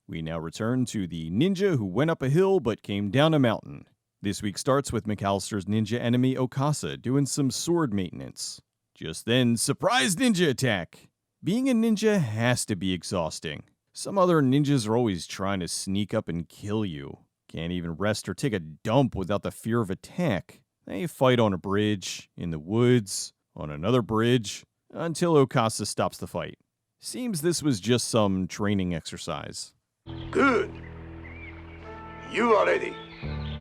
We now return to the ninja who went up a hill but came down a mountain. This week starts with McAllister's ninja enemy Okasa doing some sword maintenance. Just then, surprise ninja attack! Being a ninja has to be exhausting. Some other ninjas are always trying to sneak up and kill you. Can't even rest or take a dump without the fear of attack. They fight on a bridge, in the woods, on another bridge, until Okasa stops the fight. Seems this was just some training exercise. Good. You are ready.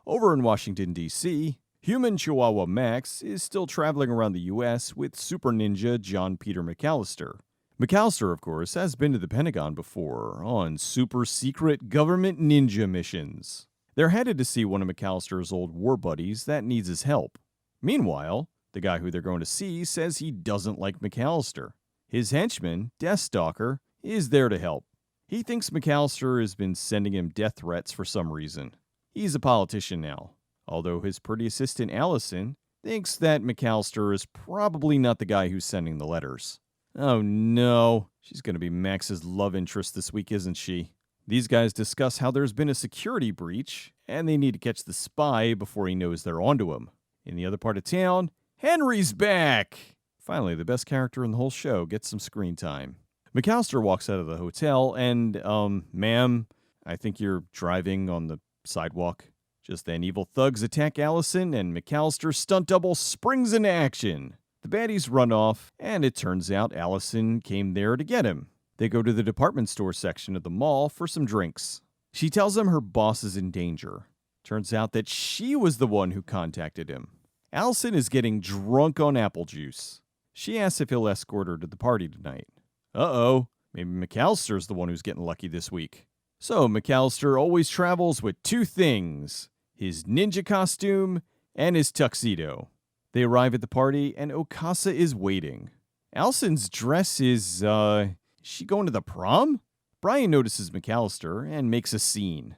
Over in Washington, D.C., human Chihuahua Max is still traveling around the U.S. with super ninja John Peter McAllister. McAllister, of course, has been to the Pentagon before on super secret government ninja missions. They're headed to see one of McAllister's old war buddies that needs his help. Meanwhile, the guy who they're going to see says he doesn't like McAllister. His henchman, Deathstalker, is there to help. He thinks McAllister has been sending him death threats for some reason. He's a politician now, although his pretty assistant Allison thinks that McAllister is probably not the guy who's sending the letters. Oh no, she's going to be Max's love interest this week, isn't she? These guys discuss how there's been a security breach, and they need to catch the spy before he knows they're onto him. In the other part of town, Henry's back! Finally, the best character in the whole show gets some screen time. McAllister walks out of the hotel and, ma'am, I think you're driving on the sidewalk. Just then, evil thugs attack Allison, and McAllister's stunt double springs into action. The baddies run off, and it turns out Allison came there to get him. They go to the department store section of the mall for some drinks. She tells him her boss is in danger. Turns out that she was the one who contacted him. Allison is getting drunk on apple juice. She asks if he'll escort her to the party tonight. Uh-oh, maybe McAllister's the one who's getting lucky this week. So McAllister always travels with two things, his ninja costume and his tuxedo. They arrive at the party, and Okasa is waiting. Allison's dress is, she going to the prom? Brian notices McAllister and makes a scene.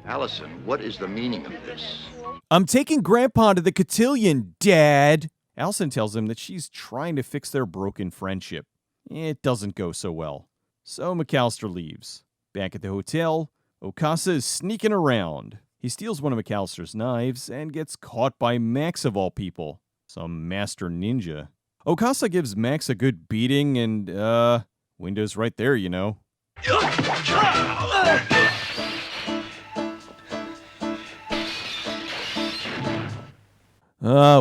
Allison, what is the meaning of this? I'm taking Grandpa to the cotillion, Dad! Allison tells him that she's trying to fix their broken friendship. It doesn't go so well. So McAllister leaves. Back at the hotel, Okasa is sneaking around. He steals one of McAllister's knives and gets caught by Max of all people. Some master ninja. Okasa gives Max a good beating and, Windows right there, you know.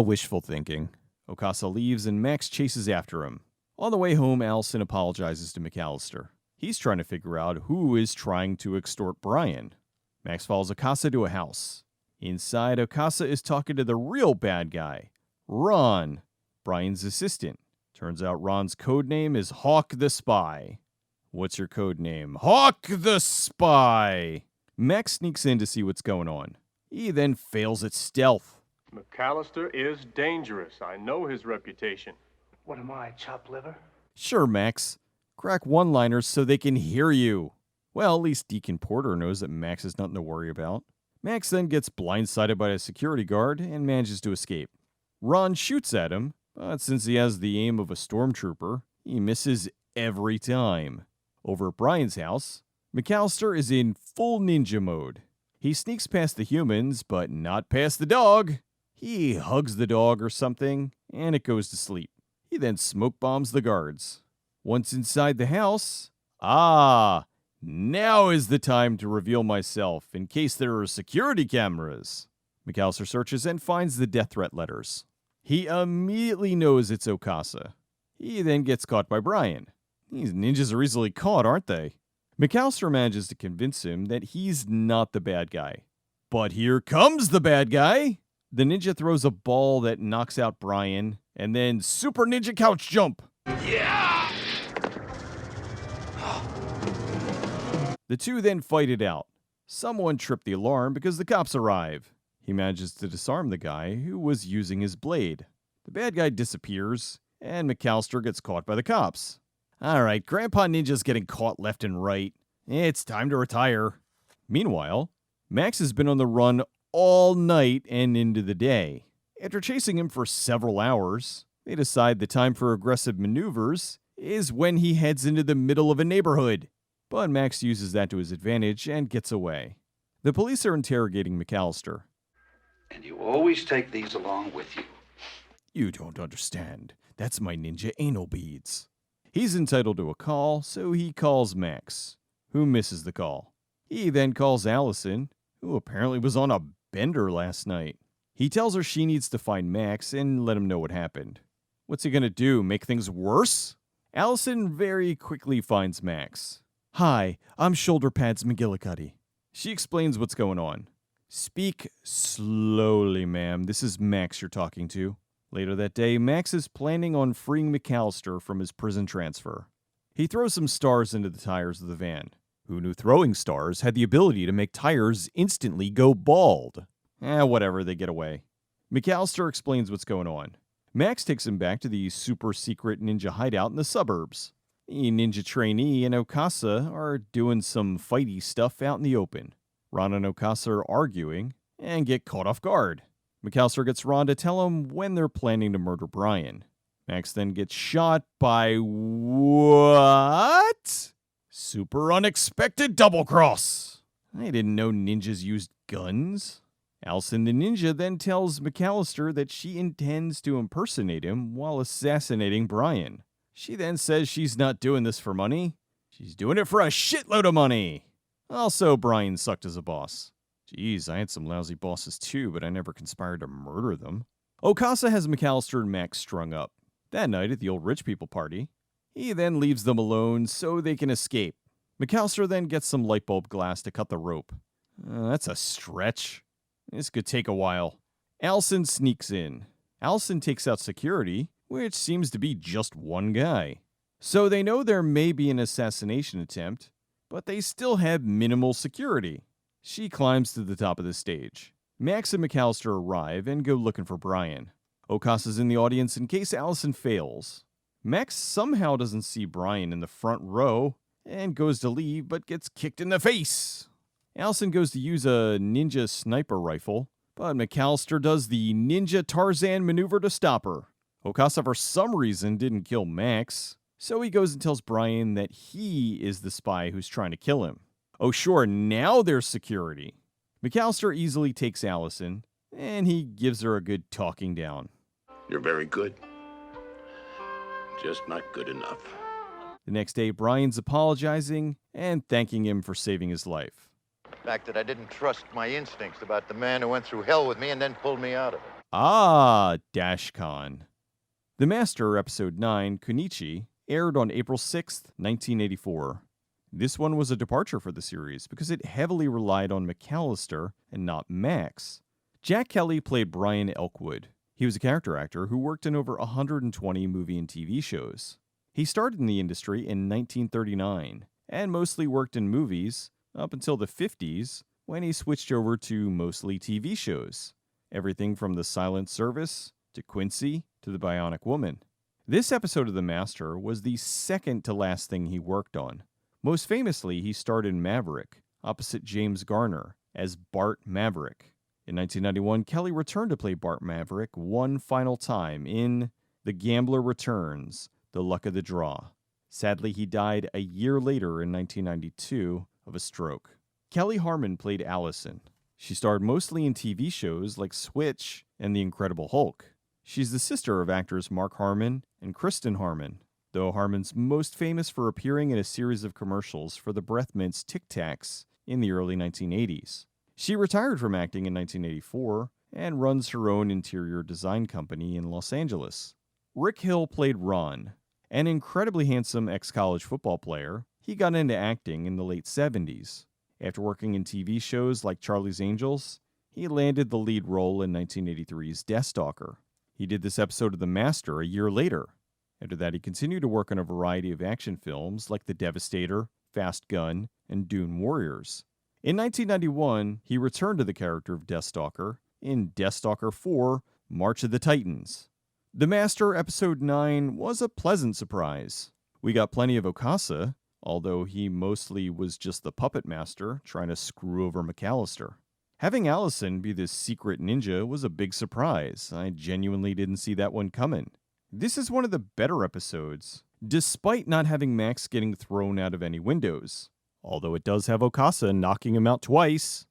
Wishful thinking. Okasa leaves and Max chases after him. On the way home, Allison apologizes to McAllister. He's trying to figure out who is trying to extort Brian. Max follows Okasa to a house. Inside, Okasa is talking to the real bad guy, Ron, Brian's assistant. Turns out Ron's code name is Hawk the Spy. What's your code name? Hawk the Spy! Max sneaks in to see what's going on. He then fails at stealth. McAllister is dangerous. I know his reputation. What am I, chopped liver? Sure, Max. Crack one-liners so they can hear you. Well, at least Deacon Porter knows that Max has nothing to worry about. Max then gets blindsided by a security guard and manages to escape. Ron shoots at him, but since he has the aim of a stormtrooper, he misses every time. Over at Brian's house, McAllister is in full ninja mode. He sneaks past the humans, but not past the dog. He hugs the dog or something, and it goes to sleep. He then smoke bombs the guards. Once inside the house, now is the time to reveal myself in case there are security cameras. McAllister searches and finds the death threat letters. He immediately knows it's Okasa. He then gets caught by Brian. These ninjas are easily caught, aren't they? McAllister manages to convince him that he's not the bad guy. But here comes the bad guy! The ninja throws a ball that knocks out Brian, and then super ninja couch jump! Yeah! The two then fight it out. Someone tripped the alarm because the cops arrive. He manages to disarm the guy who was using his blade. The bad guy disappears, and McAllister gets caught by the cops. Alright, Grandpa Ninja's getting caught left and right. It's time to retire. Meanwhile, Max has been on the run all night and into the day. After chasing him for several hours, they decide the time for aggressive maneuvers is when he heads into the middle of a neighborhood. but Max uses that to his advantage and gets away. The police are interrogating McAllister. And you always take these along with you. You don't understand. That's my ninja anal beads. He's entitled to a call, so he calls Max, who misses the call. He then calls Allison, who apparently was on a bender last night. He tells her she needs to find Max and let him know what happened. What's he gonna do, make things worse? Allison very quickly finds Max. Hi, I'm Shoulder Pads McGillicuddy. She explains what's going on. Speak slowly, ma'am. This is Max you're talking to. Later that day, Max is planning on freeing McAllister from his prison transfer. He throws some stars into the tires of the van. Who knew throwing stars had the ability to make tires instantly go bald? Whatever, they get away. McAllister explains what's going on. Max takes him back to the super-secret ninja hideout in the suburbs. The ninja trainee and Okasa are doing some fighty stuff out in the open. Ron and Okasa are arguing and get caught off guard. McAllister gets Ron to tell him when they're planning to murder Brian. Max then gets shot by what? Super unexpected double cross. I didn't know ninjas used guns. Allison the ninja then tells McAllister that she intends to impersonate him while assassinating Brian. She then says she's not doing this for money. She's doing it for a shitload of money. Also, Brian sucked as a boss. Jeez, I had some lousy bosses too, but I never conspired to murder them. Okasa has McAllister and Max strung up. That night at the old rich people party, he then leaves them alone so they can escape. McAllister then gets some light bulb glass to cut the rope. That's a stretch. This could take a while. Allison sneaks in. Allison takes out security, which seems to be just one guy. So they know there may be an assassination attempt, but they still have minimal security. She climbs to the top of the stage. Max and McAllister arrive and go looking for Brian. Okasa's in the audience in case Allison fails. Max somehow doesn't see Brian in the front row and goes to leave but gets kicked in the face. Allison goes to use a ninja sniper rifle, but McAllister does the ninja Tarzan maneuver to stop her. Okasa for some reason didn't kill Max, so he goes and tells Brian that he is the spy who's trying to kill him. Oh sure, now there's security. McAllister easily takes Allison, and he gives her a good talking down. You're very good. Just not good enough. The next day, Brian's apologizing and thanking him for saving his life. The fact that I didn't trust my instincts about the man who went through hell with me and then pulled me out of it. Ah, Dashcon. The Master, Episode 9, Kunoichi, aired on April 6th, 1984. This one was a departure for the series because it heavily relied on McAllister and not Max. Jack Kelly played Brian Elkwood. He was a character actor who worked in over 120 movie and TV shows. He started in the industry in 1939 and mostly worked in movies up until the 50s when he switched over to mostly TV shows. Everything from The Silent Service to Quincy to The Bionic Woman. This episode of The Master was the second to last thing he worked on. Most famously, he starred in Maverick, opposite James Garner, as Bart Maverick. In 1991, Kelly returned to play Bart Maverick one final time in The Gambler Returns, The Luck of the Draw. Sadly, he died a year later in 1992 of a stroke. Kelly Harmon played Allison. She starred mostly in TV shows like Switch and The Incredible Hulk. She's the sister of actors Mark Harmon and Kristen Harmon, though Harmon's most famous for appearing in a series of commercials for the Breath Mints Tic Tacs in the early 1980s. She retired from acting in 1984 and runs her own interior design company in Los Angeles. Rick Hill played Ron. An incredibly handsome ex-college football player, he got into acting in the late 70s. After working in TV shows like Charlie's Angels, he landed the lead role in 1983's Deathstalker. He did this episode of The Master a year later. After that, he continued to work on a variety of action films like The Devastator, Fast Gun, and Dune Warriors. In 1991, he returned to the character of Deathstalker in Deathstalker 4, March of the Titans. The Master Episode 9 was a pleasant surprise. We got plenty of Okasa, although he mostly was just the puppet master trying to screw over McAllister. Having Allison be this secret ninja was a big surprise. I genuinely didn't see that one coming. This is one of the better episodes, despite not having Max getting thrown out of any windows. Although it does have Okasa knocking him out twice.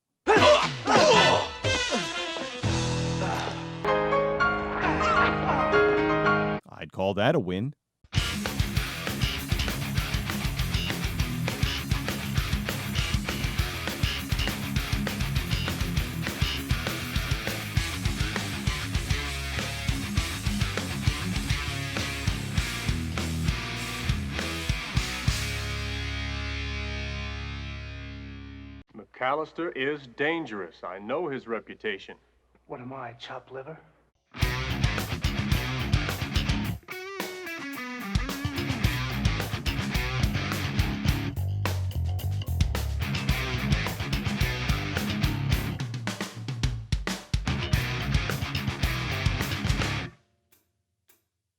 I'd call that a win. McAllister is dangerous. I know his reputation. What am I, chopped liver?